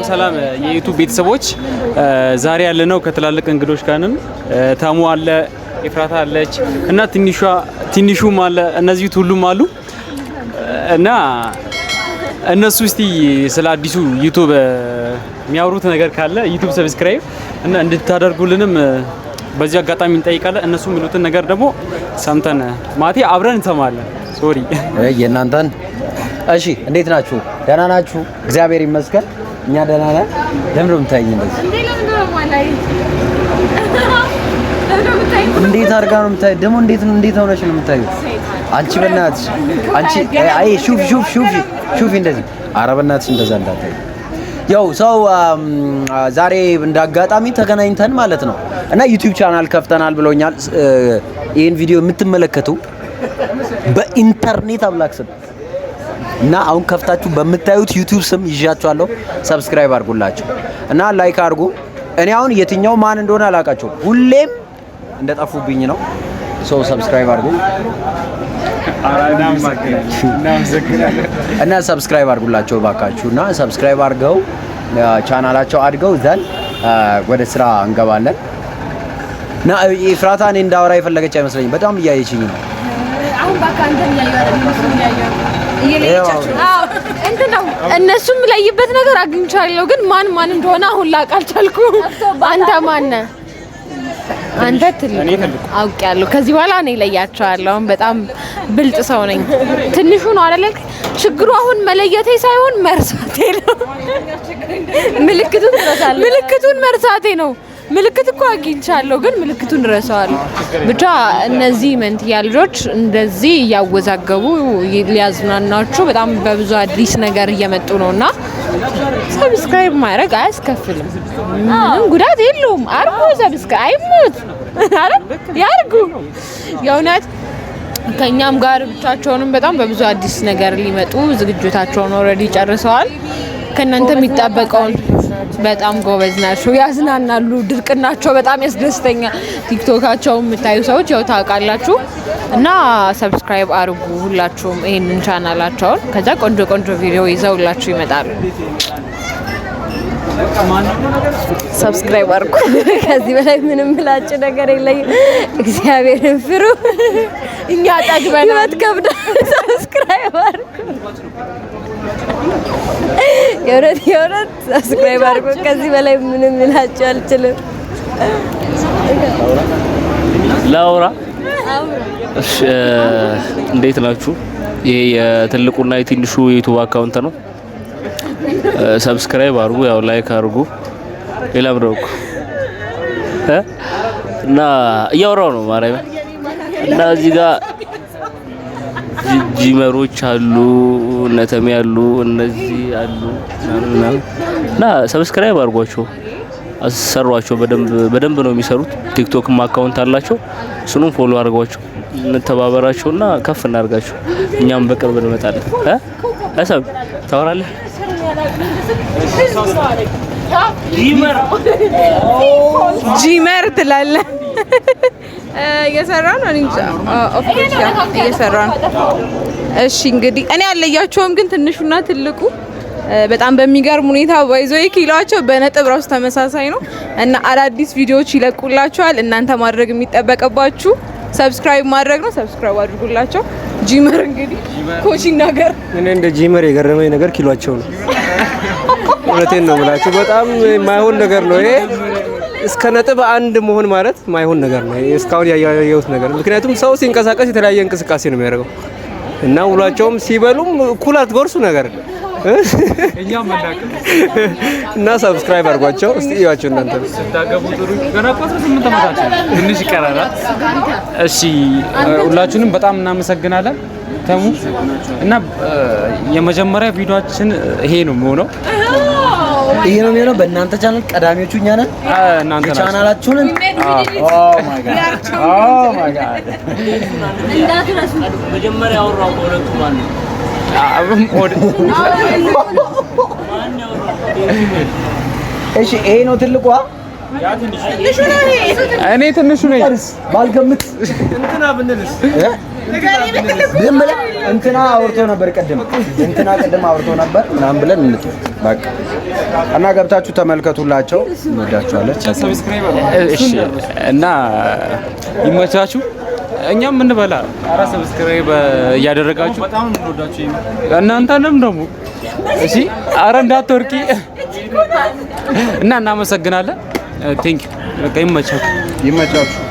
ሰላም የዩቲዩብ ቤተሰቦች ዛሬ ያለነው ከትላልቅ እንግዶች ጋርንም ታሙ አለ ኤፍራታ አለች እና ትንሹም አለ እነዚህ ሁሉም አሉ እና እነሱ እስቲ ስለ አዲሱ ዩቲዩብ የሚያወሩት ነገር ካለ ዩቲዩብ ሰብስክራይብ እና እንድታደርጉልንም በዚህ አጋጣሚ እንጠይቃለን። እነሱ የሚሉትን ነገር ደግሞ ሰምተን ማቴ አብረን እንሰማለን። ሶሪ የእናንተን እሺ፣ እንዴት ናችሁ? ደህና ናችሁ? እግዚአብሔር ይመስገን እኛ ደህና ነን። ለምን ነው የምታይኝ እንደዚህ? እንዴት አድርጋ ነው የምታይ? ደግሞ እንዴት ሆነሽ ነው የምታዩ? አንቺ በእናትሽ አንቺ አይ ሹፍ እንደዚህ። ኧረ በእናትሽ እንደዛ እንዳታይ። ያው ሰው ዛሬ እንዳጋጣሚ ተገናኝተን ማለት ነው እና ዩቲዩብ ቻናል ከፍተናል ብሎኛል። ይሄን ቪዲዮ የምትመለከቱ በኢንተርኔት አምላክ ስም እና አሁን ከፍታችሁ በምታዩት ዩቲዩብ ስም ይዣችኋለሁ። ሰብስክራይብ አድርጉላችሁ እና ላይክ አድርጉ። እኔ አሁን የትኛው ማን እንደሆነ አላውቃቸውም። ሁሌም እንደጠፉብኝ ነው። ሰው ሰብስክራይብ አድርጉ እና ሰብስክራይብ አድርጉላችሁ ባካችሁ እና ሰብስክራይብ አድርገው ቻናላቸው አድገው ዘን ወደ ስራ እንገባለን። እና ኤፍራታ እኔ እንዳወራ የፈለገች አይመስለኝም። በጣም እያየችኝ ነው። አሁን ባካ አንተን እየለየቻችሁ እነሱም ለይበት ነገር አግኝቻለሁ፣ ግን ማን እንደሆነ አሁን ላውቅ አልቻልኩም። አንተ ማን ነህ? አንተ ትልቅ አውቄያለሁ። ከዚህ በኋላ እኔ ለያቸዋለሁ። በጣም ብልጥ ሰው ነኝ። ትንሹ ነው አይደል? ችግሩ አሁን መለየቴ ሳይሆን መርሳቴ ነው። ምልክቱን መርሳቴ ነው። ምልክት እኮ አግኝቻለሁ ግን ምልክቱን ረሳዋለሁ። ብቻ እነዚህ መንትያ ልጆች እንደዚህ እያወዛገቡ ሊያዝናናችሁ በጣም በብዙ አዲስ ነገር እየመጡ ነውና ሰብስክራይብ ማድረግ አያስከፍልም። ምንም ጉዳት የለውም። አርጉ ሰብስክራይብ አይሞት አረ ያርጉ። የእውነት ከኛም ጋር ብቻቸውንም በጣም በብዙ አዲስ ነገር ሊመጡ ዝግጅታቸውን ኦልሬዲ ጨርሰዋል። ከእናንተ የሚጣበቀውን በጣም ጎበዝ ናቸው፣ ያዝናናሉ። ድርቅናቸው በጣም ያስደስተኛል። ቲክቶካቸው የምታዩ ሰዎች ያው ታውቃላችሁ እና ሰብስክራይብ አድርጉ ሁላችሁም ይሄንን ቻናላቸውን። ከዛ ቆንጆ ቪዲዮ ይዘውላችሁ ይመጣሉ። ሰብስክራይብ አድርጉ። ከዚህ በላይ ምንም ምላጭ ነገር የለኝም። እግዚአብሔርን ፍሩ። እኛ ጠግበናል። ህይወት ከብዳ። ሰብስክራይብ አድርጉ። የእውነት ሰብስክራይብ አድርጉ። ከዚህ በላይ ምንም ምላጭ አልችልም። ላውራ እሺ፣ እንዴት ናችሁ? ይሄ የትልቁና የትንሹ ዩቲዩብ አካውንት ነው። ሰብስክራይብ አድርጉ፣ ያው ላይክ አድርጉ። ሌላ ብረኩ እና እያወራው ነው ማርያም እና እዚህ ጋር ጂመሮች አሉ፣ ነተም ያሉ እነዚህ አሉ እና ሰብስክራይብ አድርጓቸው፣ አሰሯቸው። በደንብ ነው የሚሰሩት። ቲክቶክም አካውንት አላቸው። እሱንም ፎሎ አድርጓቸው፣ እንተባበራቸውና ከፍ እናርጋቸው። እኛም በቅርብ እንመጣለን። አሰብ ታወራለህ? ጂመር ትላለህ? እየሰራን ነው እንጂ ኦፍ ኮርስ እየሰራን። እሺ እንግዲህ እኔ አለያቸውም፣ ግን ትንሹና ትልቁ በጣም በሚገርም ሁኔታ ወይዘይ ኪሎአቸው በነጥብ ራሱ ተመሳሳይ ነው እና አዳዲስ ቪዲዮዎች ይለቁላችኋል። እናንተ ማድረግ የሚጠበቅባችሁ ሰብስክራይብ ማድረግ ነው። ሰብስክራይብ አድርጉላቸው። ጂመር እንግዲህ ኮቺንግ ነገር እኔ እንደ ጂመር የገረመኝ ነገር ኪሎአቸው ነው። እውነቴን ነው የምላችሁ፣ በጣም የማይሆን ነገር ነው ይሄ። እስከ ነጥብ አንድ መሆን ማለት ማይሆን ነገር ነው እስካሁን ያየሁት ነገር። ምክንያቱም ሰው ሲንቀሳቀስ የተለያየ እንቅስቃሴ ነው የሚያደርገው እና ውሏቸውም ሲበሉም ኩላት ጎርሱ ነገር እኛም መላክ እና ሰብስክራይብ አድርጓቸው። እስቲ እያችሁ እናንተ ታገቡ ጥሩ ገና 18 ተመታች ትንሽ ይቀራል። እሺ ሁላችሁንም በጣም እናመሰግናለን ተሙ እና የመጀመሪያ ቪዲዮአችን ይሄ ነው የሚሆነው። በእናንተ ቻናል ቀዳሚዎቹ እኛ ነን። እናንተ ቻናላችሁን ኦ ማይ ጋድ እንዳትረሱ። መጀመሪያ አወራው ሁለቱ ማን ነው? እሺ ይሄ ነው ትልቋ። እኔ ትንሹ ነኝ። ባልገምት እንትና ብንልስ ዝም ብለህ እንትና አውርቶ ነበር ቅድም ነበር ምናምን ብለን እንትን በቃ እና ገብታችሁ ተመልከቱላቸው። እንወዳችኋለን። እሺ እና ይመቻችሁ። እኛም እንበላ። ኧረ ሰብስክራይብ እያደረጋችሁ በጣም እንወዳችሁ እናንተንም ደግሞ እሺ። ኧረ እንዳትወርቂ እና እናመሰግናለን። ቴንክ ዩ። በቃ ይመቻችሁ።